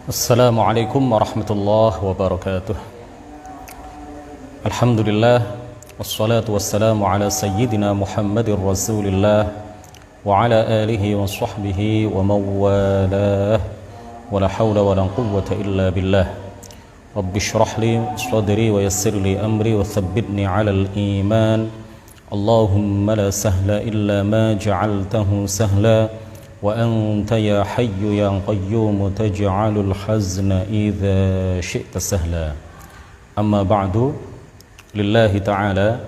Assalamualaikum warahmatullahi wabarakatuh. Alhamdulillah, wassalatu wassalamu ala sayyidina Muhammadir Rasulillah wa ala alihi wa sahbihi wa mawalah, wa la hawla wa la quwwata illa billah. Rabbi shrah li sadri wa yassir li amri wa thabbitni ala al-iman. Allahumma la sahla illa ma ja'altahu sahla wa anta ya hayyu ya qayyum taj'alul hazna idza syi'ta sahla. Amma ba'du, lillahi ta'ala,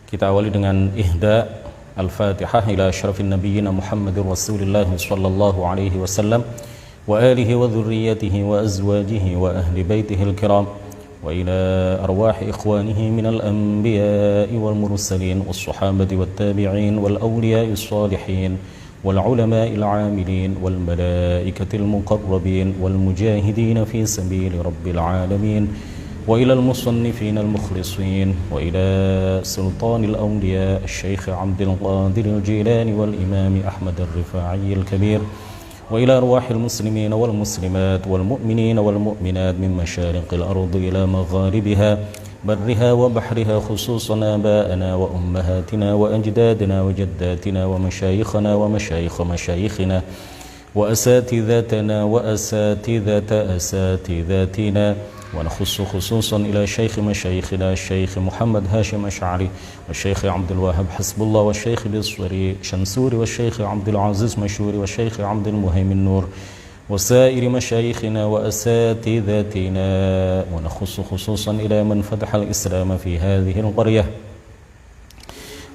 kita awali dengan ihda al-fatihah ila asyrafin nabiyyina Muhammadir Rasulillah sallallahu alaihi wasallam wa alihi wa dhurriyyatihi wa azwajihi wa ahli baitihi al-kiram wa ila arwahi ikhwanihi minal anbiya'i wal mursalin was sahabati wat tabi'in wal awliya'is salihin والعلماء العاملين والملائكة المقربين والمجاهدين في سبيل رب العالمين وإلى المصنفين المخلصين وإلى سلطان الأولياء الشيخ عبد القادر الجيلاني والإمام أحمد الرفاعي الكبير وإلى أرواح المسلمين والمسلمات والمؤمنين والمؤمنات من مشارق الأرض إلى مغاربها برها وبحرها، خصوصا آباءنا وأمهاتنا وأجدادنا وجداتنا ومشايخنا ومشايخ مشايخنا وأساتذتنا وأساتذة أساتذتنا، ونخص خصوصا إلى شيخ مشايخنا الشيخ محمد هاشم أشعري والشيخ عبد الوهاب حسب الله والشيخ بصري شنسوري والشيخ عبد العزيز مشوري والشيخ عبد المهيمن نور وسائر مشايخنا وأساتذتنا، ونخص خصوصا إلى من فتح الإسلام في هذه القرية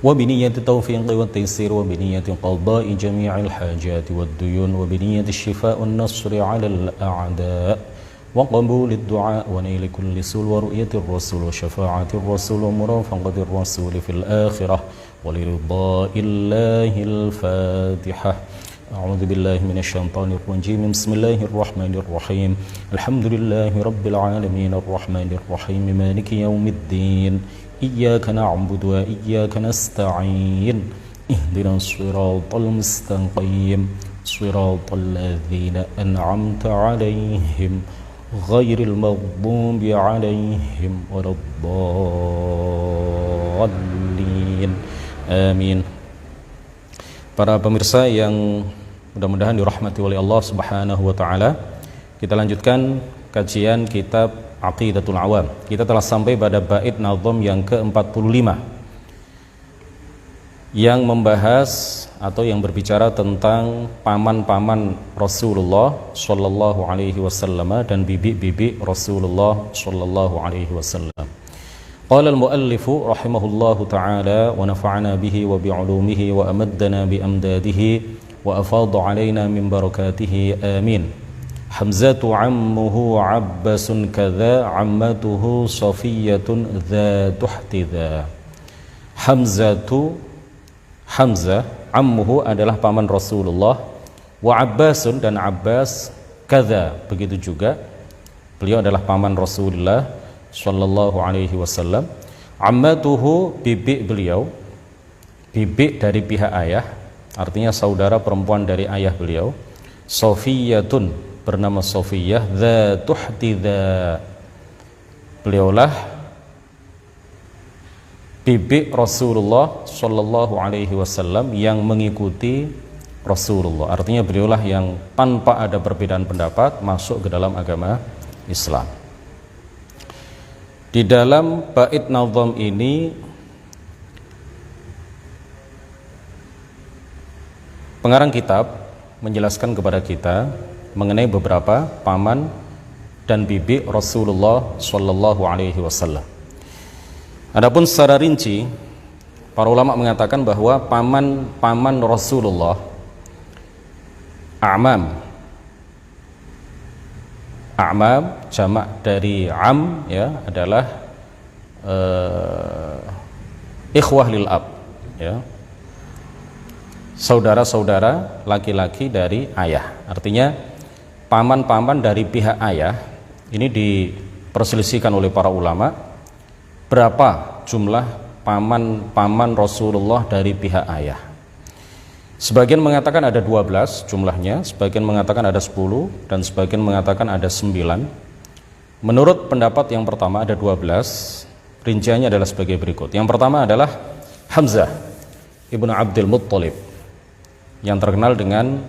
وبنية التوفيق والتيسير وبنية قضاء جميع الحاجات والديون وبنية الشفاء والنصر على الأعداء وقبول الدعاء ونيل كل سول ورؤية الرسول وشفاعة الرسول ومرافقة الرسول في الآخرة ولرضاء الله. الفاتحة. أعوذ بالله من الشيطان الرجيم. بسم الله الرحمن الرحيم. الحمد لله رب العالمين الرحمن الرحيم مالك يوم الدين إياك نعبد وإياك نستعين اهدنا الصراط المستقيم صراط الذين أنعمت عليهم غير المغضوب عليهم ولا الضالين آمين. Para pemirsa yang mudah-mudahan dirahmati oleh Allah Subhanahu wa taala, kita lanjutkan kajian kitab Aqidatul Awam. Kita telah sampai pada bait nazam yang ke-45 yang membahas atau yang berbicara tentang paman-paman Rasulullah sallallahu alaihi wasallam dan bibi-bibi Rasulullah sallallahu alaihi wasallam. Qala al-muallifu rahimahullahu ta'ala wa nafa'ana bihi wa bi'ulumihi wa amaddana bi amdadihi wa afadha alaina min barakatihi amin. Hamzatu ammuhu Abbasun kadha ammatuhu Safiyatun dhatu ihtidha. Hamzah ammuhu adalah paman Rasulullah, wa Abbasun dan Abbas kadha begitu juga, beliau adalah paman Rasulullah sallallahu alaihi wasallam. Ammatuhu bibi beliau, bibi dari pihak ayah, artinya saudara perempuan dari ayah beliau. Safiyatun bernama Safiyah, dzatu ihtidha, beliaulah bibi Rasulullah sallallahu alaihi wasallam yang mengikuti Rasulullah, artinya beliaulah yang tanpa ada perbedaan pendapat masuk ke dalam agama Islam. Di dalam bait nazam ini pengarang kitab menjelaskan kepada kita mengenai beberapa paman dan bibi Rasulullah sallallahu alaihi wasallam. Adapun secara rinci, para ulama mengatakan bahwa paman Rasulullah, A'mam jamak dari am ya adalah ikhwah lil ab ya, saudara-saudara laki-laki dari ayah. Artinya paman-paman dari pihak ayah ini diperselisihkan oleh para ulama berapa jumlah paman-paman Rasulullah dari pihak ayah. Sebagian mengatakan ada 12 jumlahnya, sebagian mengatakan ada 10, dan sebagian mengatakan ada 9. Menurut pendapat yang pertama ada 12. Rinciannya adalah sebagai berikut. Yang pertama adalah Hamzah ibnu Abdul Muttalib, yang terkenal dengan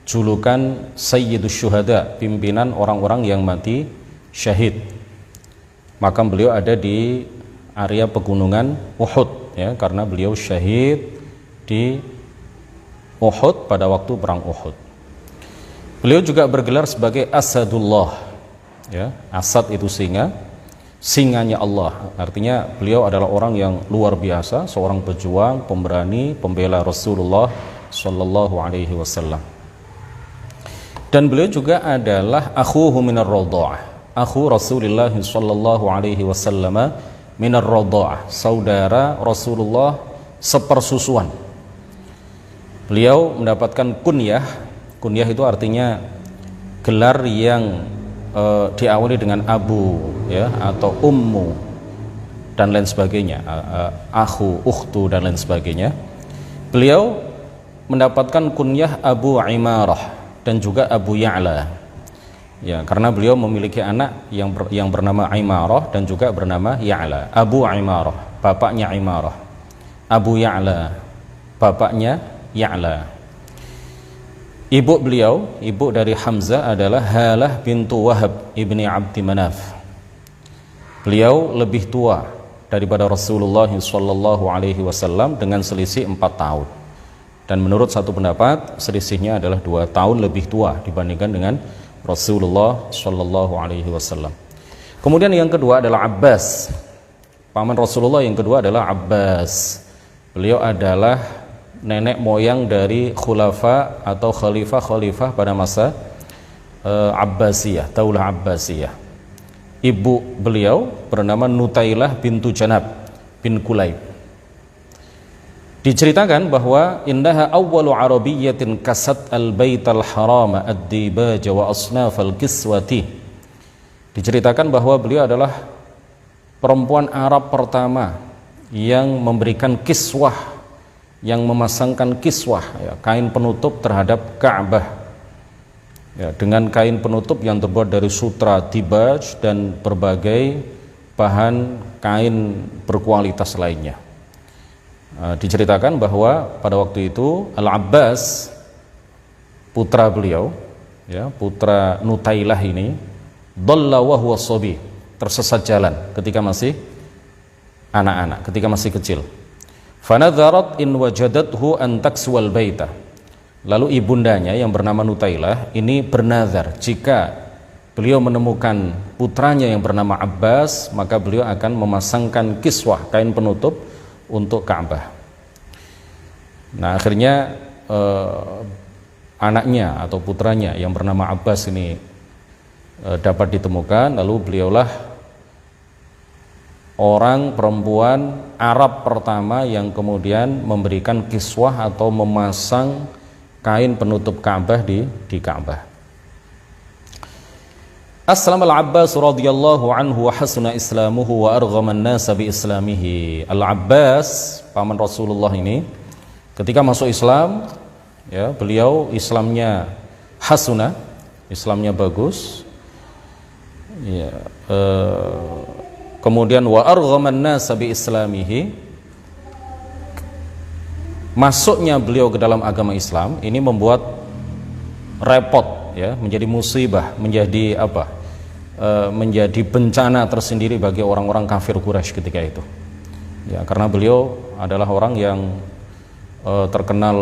julukan Sayyidus Syuhada, pimpinan orang-orang yang mati syahid. Makam beliau ada di area pegunungan Uhud, ya, karena beliau syahid di Uhud pada waktu perang Uhud. Beliau juga bergelar sebagai Asadullah, ya, Asad itu singa, singanya Allah. Artinya beliau adalah orang yang luar biasa, seorang pejuang, pemberani, pembela Rasulullah sallallahu alaihi wasallam. Dan beliau juga adalah akhuhu minar radha'ah, akhu Rasulullah sallallahu alaihi wasallam minar radha'ah, saudara Rasulullah sepersusuan. Beliau mendapatkan kunyah. Kunyah itu artinya gelar yang diawali dengan abu, ya, atau ummu dan lain sebagainya, akhu, ukhtu dan lain sebagainya. Beliau mendapatkan kunyah Abu Imarah dan juga Abu Ya'la, ya, karena beliau memiliki anak yang bernama Imarah dan juga bernama Ya'la. Abu Imarah, bapaknya Imarah. Abu Ya'la, bapaknya Ya'la. Ibu beliau, ibu dari Hamzah adalah Halah bintu Wahab ibni Abdi Manaf. Beliau lebih tua daripada Rasulullah sallallahu alaihi wasallam dengan selisih 4 tahun. Dan menurut satu pendapat selisihnya adalah 2 tahun lebih tua dibandingkan dengan Rasulullah sallallahu alaihi wasallam. Kemudian yang kedua adalah Abbas. Paman Rasulullah yang kedua adalah Abbas. Beliau adalah nenek moyang dari khulafa atau khalifah-khalifah pada masa Abbasiyah, Daulah Abbasiyah. Ibu beliau bernama Nutailah bintu Janab bin Kulayb. Diceritakan bahwa innaha awwalu arabiyyatin kasat al-baital harama ad-dibaja wa asnafal kiswati. Diceritakan bahwa beliau adalah perempuan Arab pertama yang memberikan kiswah, yang memasangkan kiswah, ya, kain penutup terhadap Ka'bah, ya, dengan kain penutup yang terbuat dari sutra, dibaj dan berbagai bahan kain berkualitas lainnya. Diceritakan bahwa pada waktu itu Al-Abbas, putra beliau, ya, putra Nutailah ini, dhalla wa huwa shabi, tersesat jalan ketika masih anak-anak, ketika masih kecil. Fanadharat in wajadathu an takswal baita. Lalu ibundanya yang bernama Nutailah ini bernazar, jika beliau menemukan putranya yang bernama Abbas, maka beliau akan memasangkan kiswah, kain penutup untuk Ka'bah. Nah, akhirnya anaknya atau putranya yang bernama Abbas ini dapat ditemukan, lalu beliaulah orang perempuan Arab pertama yang kemudian memberikan kiswah atau memasang kain penutup Ka'bah di Ka'bah. Aslama Al-Abbas radhiyallahu anhu wa hasuna islamuhu wa arghama an-nasa bi islamihi. Al-Abbas, paman Rasulullah ini, ketika masuk Islam, ya, beliau Islamnya hasuna, Islamnya bagus, ya, kemudian wa arghaman nasa bi islamihi, masuknya beliau ke dalam agama Islam ini membuat repot, ya, menjadi musibah, menjadi apa? Menjadi bencana tersendiri bagi orang-orang kafir Quraisy ketika itu. Ya, karena beliau adalah orang yang terkenal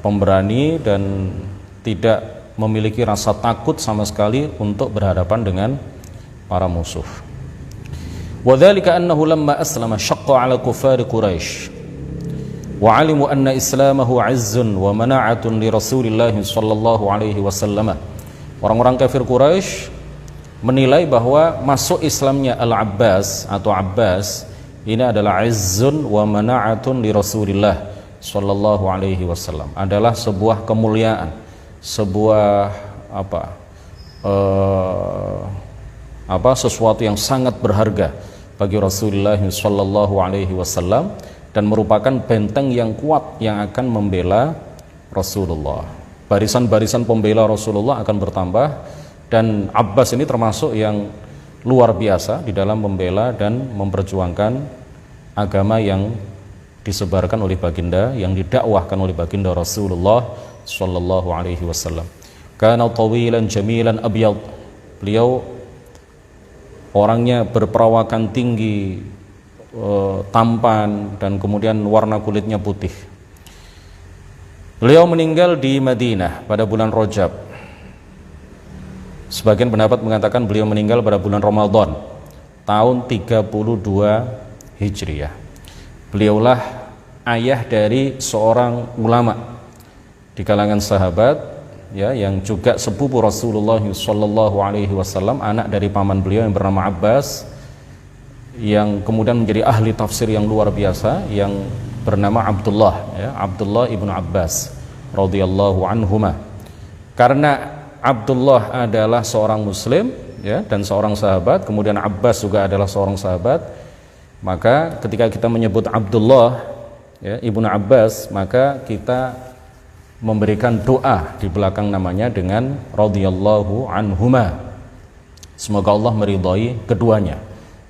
pemberani dan tidak memiliki rasa takut sama sekali untuk berhadapan dengan para musuh. وذلك أنه لما أسلم شق على كفار قريش وعلموا أن إسلامه عز ومناعة لرسول الله صلى الله عليه وسلم. Orang-orang kafir Quraisy menilai bahwa masuk Islamnya Al-Abbas atau Abbas ini adalah izzun wa mana'atun li Rasulillah sallallahu alaihi wasallam, adalah sebuah kemuliaan, sebuah sesuatu yang sangat berharga bagi Rasulullah sallallahu alaihi wasallam, dan merupakan benteng yang kuat yang akan membela Rasulullah. Barisan-barisan pembela Rasulullah akan bertambah, dan Abbas ini termasuk yang luar biasa di dalam membela dan memperjuangkan agama yang disebarkan oleh baginda, yang didakwahkan oleh baginda Rasulullah sallallahu alaihi wasallam. Kana tawilan jamilan abyad. Beliau orangnya berperawakan tinggi, tampan, dan kemudian warna kulitnya putih. Beliau meninggal di Madinah pada bulan Rajab. Sebagian pendapat mengatakan beliau meninggal pada bulan Ramadan tahun 32 Hijriah. Beliaulah ayah dari seorang ulama di kalangan sahabat, ya, yang juga sepupu Rasulullah sallallahu alaihi wasallam, anak dari paman beliau yang bernama Abbas, yang kemudian menjadi ahli tafsir yang luar biasa, yang bernama Abdullah, ya, Abdullah ibnu Abbas radhiyallahu anhuma. Karena Abdullah adalah seorang muslim, ya, dan seorang sahabat, kemudian Abbas juga adalah seorang sahabat, maka ketika kita menyebut Abdullah, ya, ibnu Abbas, maka kita memberikan doa di belakang namanya dengan radhiyallahu anhuma. Semoga Allah meridhai keduanya,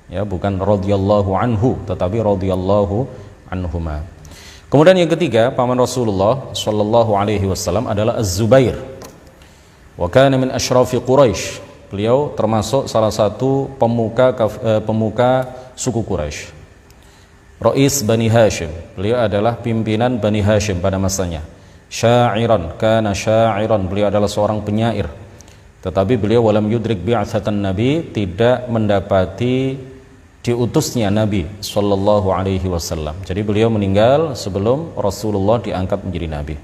ya, bukan radhiyallahu anhu tetapi radhiyallahu anhuma. Kemudian yang ketiga, paman Rasulullah sallallahu alaihi wasallam adalah Az-Zubair. Wa kana min asyrafi Quraisy. Beliau termasuk salah satu pemuka suku Quraisy. Rais Bani Hashim. Beliau adalah pimpinan Bani Hashim pada masanya. Sya'iran, kana sya'iran. Beliau adalah seorang penyair. Tetapi beliau walam yudrik bi'atsatan Nabi, tidak mendapati diutusnya Nabi sallallahu alaihi wasallam. Jadi beliau meninggal sebelum Rasulullah diangkat menjadi nabi.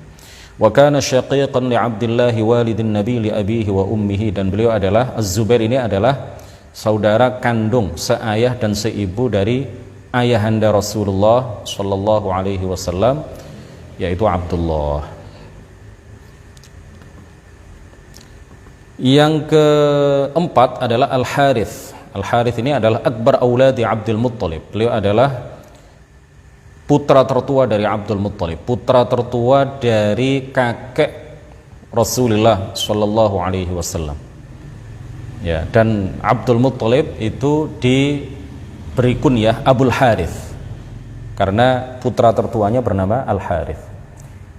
Wa kana syaqiqan li Abdillah walidin Nabi li abihi wa ummihi, dan beliau adalah Az-Zubair ini adalah saudara kandung, seayah dan seibu dari ayahanda Rasulullah sallallahu alaihi wasallam, yaitu Abdullah. Yang keempat adalah Al-Harith. Al-Harith ini adalah akbar auladi Abdul Muttalib. Beliau adalah putra tertua dari Abdul Muttalib, putra tertua dari kakek Rasulullah sallallahu alaihi wasallam. Ya, dan Abdul Muttalib itu diberi kunyah Abul Harith karena putra tertuanya bernama Al-Harith.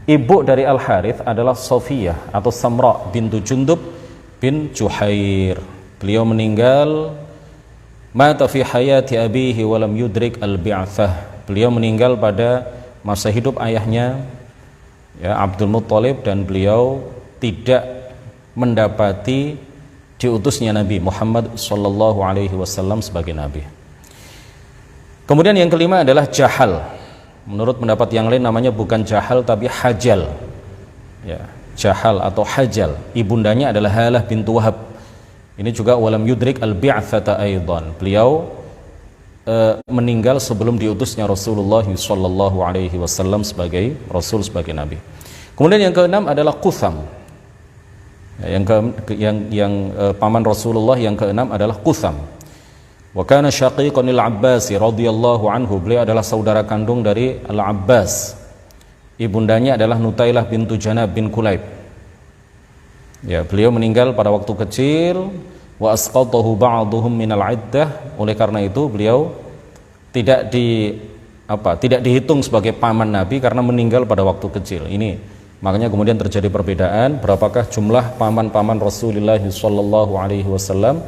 Ibu dari Al-Harith adalah Safiyah atau Samra bintu Jundub bin Juhair. Beliau meninggal mata fi hayati abihi wa lam yudrik al-bi'atsah. Beliau meninggal pada masa hidup ayahnya, ya, Abdul Muttalib, dan beliau tidak mendapati diutusnya Nabi Muhammad sallallahu alaihi wasallam sebagai nabi. Kemudian yang kelima adalah Jahal. Menurut pendapat yang lain namanya bukan Jahal tapi Hajal. Ya, Jahal atau Hajal. Ibundanya adalah Halah bintu Wahab. Ini juga walam yudrik al-bi'atsata aidan. Beliau meninggal sebelum diutusnya Rasulullah sallallahu alaihi wasallam sebagai rasul, sebagai nabi. Kemudian yang keenam adalah Qutham. Yang paman Rasulullah yang keenam adalah Qutham. Wa kana syaqiqan lil Abbas radhiyallahu anhu. Beliau adalah saudara kandung dari Al-Abbas. Ibundanya adalah Nutailah bintu Janab bin Kulayb. Ya, beliau meninggal pada waktu kecil. Wa asqatahu ba'dhum minal iddah. Oleh karena itu beliau tidak dihitung sebagai paman Nabi karena meninggal pada waktu kecil. Ini makanya kemudian terjadi perbedaan berapakah jumlah paman-paman Rasulullah sallallahu alaihi wasallam.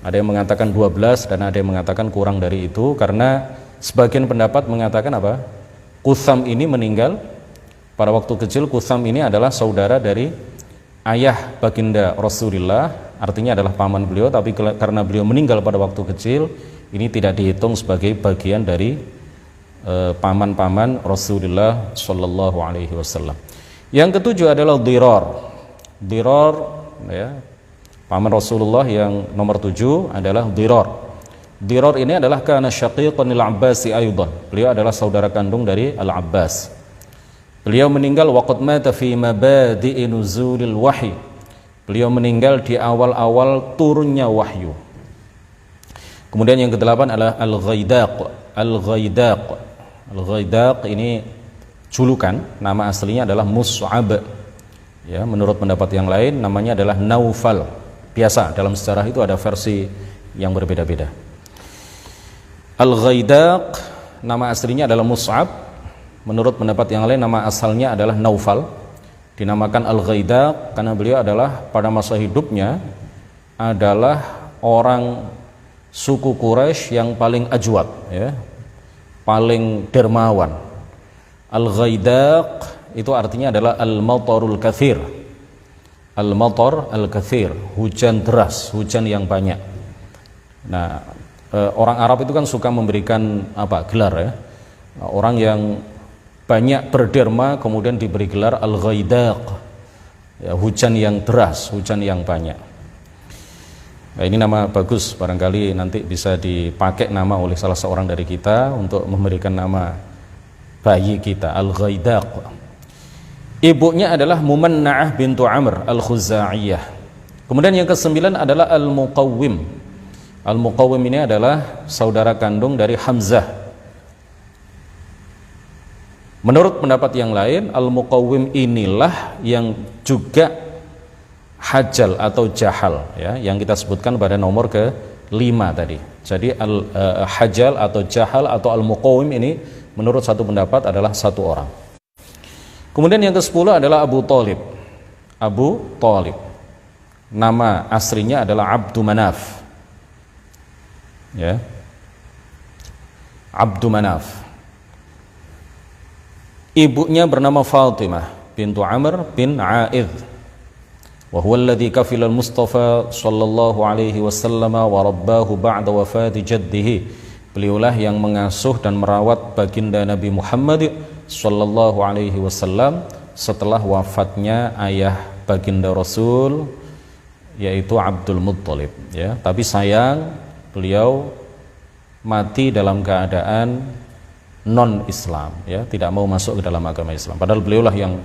Ada yang mengatakan 12 dan ada yang mengatakan kurang dari itu, karena sebagian pendapat mengatakan apa? Qutham ini meninggal pada waktu kecil. Qutham ini adalah saudara dari ayah baginda Rasulullah, artinya adalah paman beliau, tapi karena beliau meninggal pada waktu kecil, ini tidak dihitung sebagai bagian dari paman-paman Rasulullah sallallahu alaihi wasallam. Yang ketujuh adalah Dirar. Dirar, ya, paman Rasulullah yang nomor 7 adalah Dirar. Dirar ini adalah kana syaqiqan lil Abbasi aidan. Beliau adalah saudara kandung dari Al-Abbas. Beliau meninggal waqad mata fi mabadi'i nuzulil wahyi. Beliau meninggal di awal-awal turunnya wahyu. Kemudian yang kedelapan adalah Al-Ghaidaq. Al-Ghaidaq Al-Ghaidaq ini julukan, nama aslinya adalah Mus'ab. Ya, menurut pendapat yang lain namanya adalah Naufal. Biasa dalam sejarah itu ada versi yang berbeda-beda. Al-Ghaidaq nama aslinya adalah Mus'ab. Menurut pendapat yang lain nama asalnya adalah Naufal. Dinamakan Al-Ghaidaq karena beliau adalah pada masa hidupnya adalah orang suku Quraisy yang paling ajwad, ya, paling dermawan. Al-Ghaidaq itu artinya adalah al-matarul katsir. Al-matar al-katsir, hujan deras, hujan yang banyak. Nah, orang Arab itu kan suka memberikan gelar, ya. Orang yang banyak berderma kemudian diberi gelar Al-Ghaidaq, ya, hujan yang deras, hujan yang banyak. Nah, ini nama bagus, barangkali nanti bisa dipakai nama oleh salah seorang dari kita untuk memberikan nama bayi kita, Al-Ghaidaq. Ibunya adalah Mumanna'ah bintu Amr Al-Khuza'iyah. Kemudian yang ke-9 adalah Al-Muqawwim. Al-Muqawwim ini adalah saudara kandung dari Hamzah. Menurut pendapat yang lain, Al-Muqawwim inilah yang juga hajal atau jahal, ya, yang kita sebutkan pada nomor ke-5 tadi. Jadi hajal atau jahal atau Al-Muqawwim ini menurut satu pendapat adalah satu orang. Kemudian yang ke-10 adalah Abu Thalib. Abu Thalib. Nama aslinya adalah Abdu Manaf. Ya. Abdu Manaf. Ibunya bernama Fatimah bintu Amr bin A'idh. Wa huwa alladhi kafila al-Mustafa sallallahu alaihi wasallam wa rabbahu ba'da wafati jaddihi. Beliaulah yang mengasuh dan merawat baginda Nabi Muhammad sallallahu alaihi wasallam setelah wafatnya ayah baginda Rasul, yaitu Abdul Muttalib, ya. Tapi sayang beliau mati dalam keadaan non-Islam, ya, tidak mau masuk ke dalam agama Islam. Padahal beliaulah yang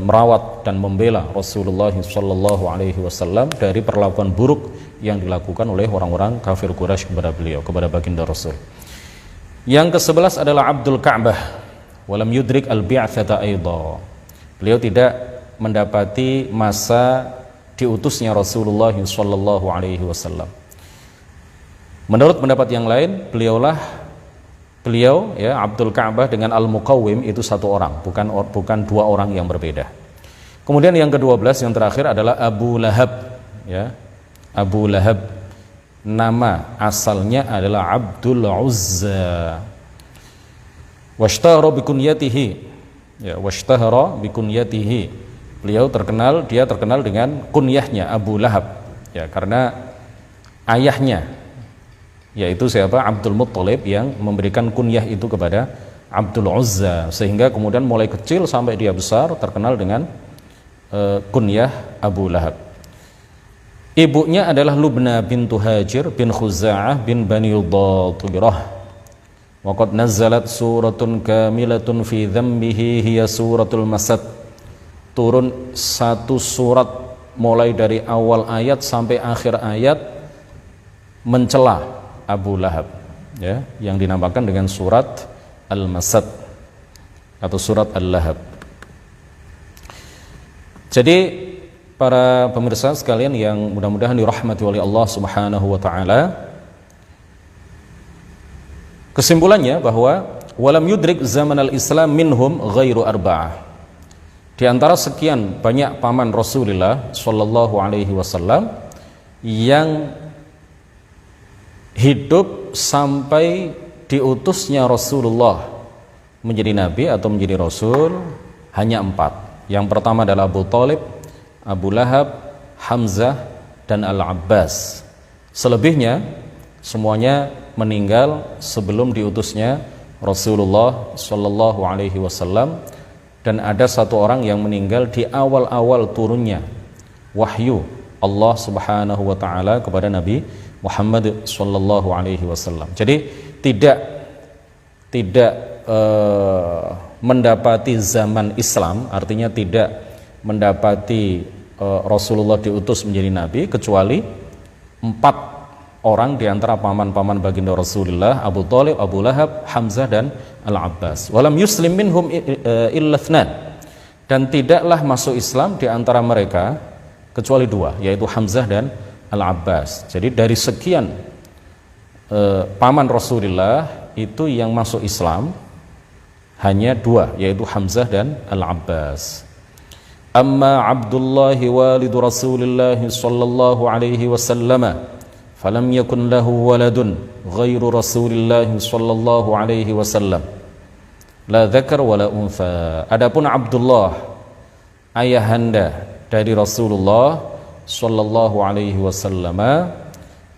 merawat dan membela Rasulullah sallallahu alaihi wasallam dari perlakuan buruk yang dilakukan oleh orang-orang kafir Quraisy kepada beliau, kepada baginda Rasul. Yang ke-11 adalah Abdul Ka'bah. Walam yudrik al-bi'atsata aidha. Beliau tidak mendapati masa diutusnya Rasulullah sallallahu alaihi wasallam. Menurut pendapat yang lain, beliau ya, Abdul Ka'bah dengan Al-Muqawwim itu satu orang, bukan dua orang yang berbeda. Kemudian yang ke-12 yang terakhir adalah Abu Lahab, ya. Abu Lahab nama asalnya adalah Abdul Uzza. Washtahara bikunyatihi, ya, washtahara bikunyatihi. Dia terkenal dengan kunyahnya Abu Lahab, ya, karena ayahnya yaitu siapa? Abdul Muttalib yang memberikan kunyah itu kepada Abdul Uzza, sehingga kemudian mulai kecil sampai dia besar terkenal dengan kunyah Abu Lahab. Ibunya adalah Lubna bintu Hajir bin Khuza'ah bin Bani Dhatirah. Waqad nazzalat suratun kamilatun fi dhammihi hiya suratul Masad. Turun satu surat mulai dari awal ayat sampai akhir ayat mencela Abu Lahab, ya, yang dinamakan dengan surat Al-Masad atau surat Al-Lahab. Jadi para pemirsa sekalian yang mudah-mudahan dirahmati oleh Allah Subhanahu wa taala, kesimpulannya bahwa walam yudrik zaman al-Islam minhum ghairu arba'ah. Di antara sekian banyak paman Rasulullah sallallahu alaihi wasallam yang hidup sampai diutusnya Rasulullah menjadi nabi atau menjadi rasul hanya 4. Yang pertama adalah Abu Thalib, Abu Lahab, Hamzah, dan Al-Abbas. Selebihnya semuanya meninggal sebelum diutusnya Rasulullah sallallahu alaihi wasallam, dan ada satu orang yang meninggal di awal-awal turunnya wahyu Allah Subhanahu wa taala kepada Nabi Muhammad sallallahu alaihi wasallam. Jadi tidak mendapati zaman Islam, artinya tidak mendapati Rasulullah diutus menjadi nabi kecuali 4 orang di antara paman-paman baginda Rasulullah, Abu Thalib, Abu Lahab, Hamzah dan Al-Abbas. Walam yuslim minhum illa ithnan, dan tidaklah masuk Islam di antara mereka kecuali dua, yaitu Hamzah dan Al-Abbas. Jadi dari sekian paman Rasulullah itu yang masuk Islam hanya dua, yaitu Hamzah dan Al-Abbas. Amma Abdullah walidu Rasulillah sallallahu alaihi wasallam falam yakun lahu waladun ghairu Rasulillah sallallahu alaihi wasallam la dzakar wala untha. Adapun Abdullah, ayahanda dari Rasulullah sallallahu alaihi wasallam,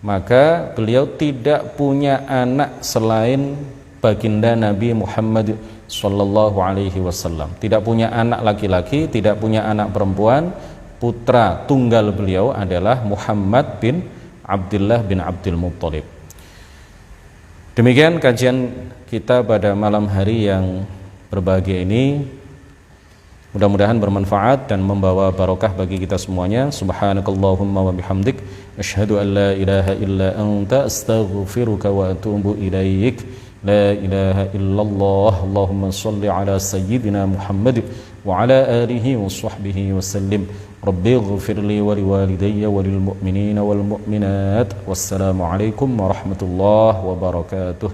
maka beliau tidak punya anak selain baginda Nabi Muhammad sallallahu alaihi wasallam. Tidak punya anak laki-laki, tidak punya anak perempuan. Putra tunggal beliau adalah Muhammad bin Abdullah bin Abdul Muttalib. Demikian kajian kita pada malam hari yang berbahagia ini. Mudah-mudahan bermanfaat dan membawa barokah bagi kita semuanya. Subhanakallahumma wa bihamdik, asyhadu an la ilaha illa anta, astaghfiruka wa atubu ilaik. La ilaha illallah. Allahumma salli ala sayyidina Muhammad wa ala alihi wa sahbihi wa sallim. Rabbi ighfirli wa liwalidayya wa lil mu'minina wal mu'minat. Wassalamu alaikum warahmatullahi wabarakatuh.